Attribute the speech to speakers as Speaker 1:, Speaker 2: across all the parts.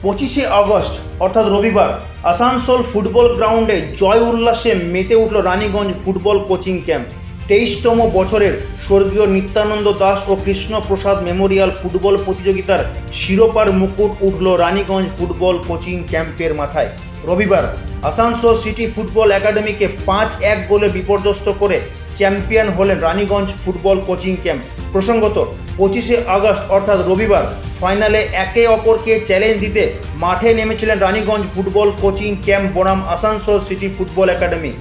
Speaker 1: 25 August অর্থাৎ রবিবার Asansol football গ্রাউন্ডে জয় উল্লাসে মেতে উঠল রানীগঞ্জ ফুটবল কোচিং ক্যাম্প। 23তম বছরের স্বর্গীয় নিত্যানন্দ দাস ও কৃষ্ণ প্রসাদ মেমোরিয়াল ফুটবল প্রতিযোগিতার শিরোপার মুকুট উঠল রানীগঞ্জ ফুটবল কোচিং ক্যাম্পের মাথায়। রবিবার আসানসোল সিটি ফুটবল একাডেমিকে 5-1 গোলে বিপর্যস্ত করে চ্যাম্পিয়ন হলেন রানীগঞ্জ ফুটবল কোচিং ক্যাম্প। প্রসঙ্গত 25 আগস্ট অর্থাৎ রবিবার ফাইনালে একে অপরকে চ্যালেঞ্জ দিতে মাঠে নেমেছিলেন রানীগঞ্জ ফুটবল কোচিং ক্যাম্প বনাম আসানসোল সিটি ফুটবল একাডেমি।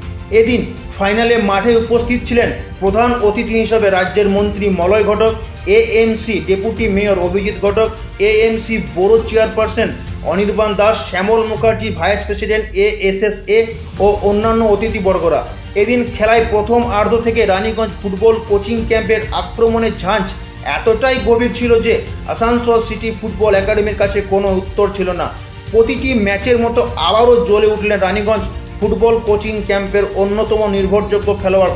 Speaker 1: এদিন ফাইনালে মাঠে উপস্থিত ছিলেন প্রধান অতিথি হিসাবে রাজ্যের মন্ত্রী Malay Ghatak, AMC deputy mayor Abhijit Ghatak, AMC board chairperson Anirban Das, Shyamal Mukherjee vice president ASSA ও অন্যান্য অতিথিবর্গরা। এদিন খেলায় প্রথম আর্ধ থেকে রানীগঞ্জ ফুটবল কোচিং ক্যাম্পের আক্রমণের ঝাঁঝ এতটাই গভীর ছিল যে আসানসোল সিটি ফুটবল একাডেমির কাছে কোনো উত্তর ছিল না। প্রতিটি ম্যাচের মতো আবারও জ্বলে উঠলেন রানীগঞ্জ ফুটবল কোচিং ক্যাম্পের অন্যতম নির্ভরযোগ্য খেলোয়াড়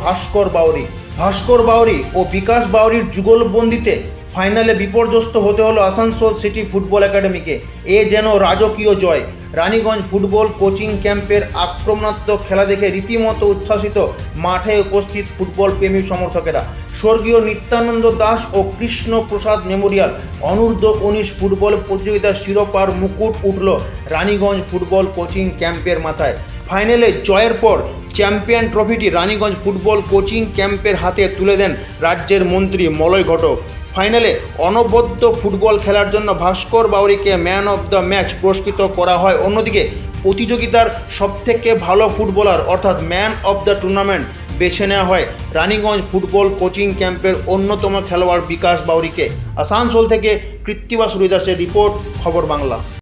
Speaker 1: ভাস্কর বাউরি ও বিকাশ বাউরির যুগলবন্দিতে ফাইনালে বিপর্যস্ত হতে হলো আসানসোল সিটি ফুটবল একাডেমিকে। এ যেন রাজকীয় জয়। রানীগঞ্জ ফুটবল কোচিং ক্যাম্পের আক্রমণাত্মক খেলা দেখে রীতিমতো উচ্ছ্বাসিত মাঠে উপস্থিত ফুটবল প্রেমী সমর্থকেরা। স্বর্গীয় নিত্যানন্দ দাস ও কৃষ্ণ প্রসাদ মেমোরিয়াল অনূর্ধ্ব-19 ফুটবল প্রতিযোগিতার শিরোপার মুকুট উঠল রানীগঞ্জ ফুটবল কোচিং ক্যাম্পের মাথায়। ফাইনালে জয়ের পর চ্যাম্পিয়ন ট্রফিটি রানীগঞ্জ ফুটবল কোচিং ক্যাম্পের হাতে তুলে দেন রাজ্যের মন্ত্রী মলয় ঘটক। ফাইনালে অনবদ্য ফুটবল খেলার জন্য ভাস্কর বাউরিকে ম্যান অব দ্য ম্যাচ পুরস্কৃত করা হয়। অন্যদিকে প্রতিযোগিতার সবথেকে ভালো ফুটবলার অর্থাৎ ম্যান অব দ্য টুর্নামেন্ট বেছে নেওয়া হয় রানীগঞ্জ ফুটবল কোচিং ক্যাম্পের অন্যতম খেলোয়াড় বিকাশ বাউরিকে। আসানসোল থেকে কৃত্তিবাস রুইদাসের রিপোর্ট, খবর বাংলা।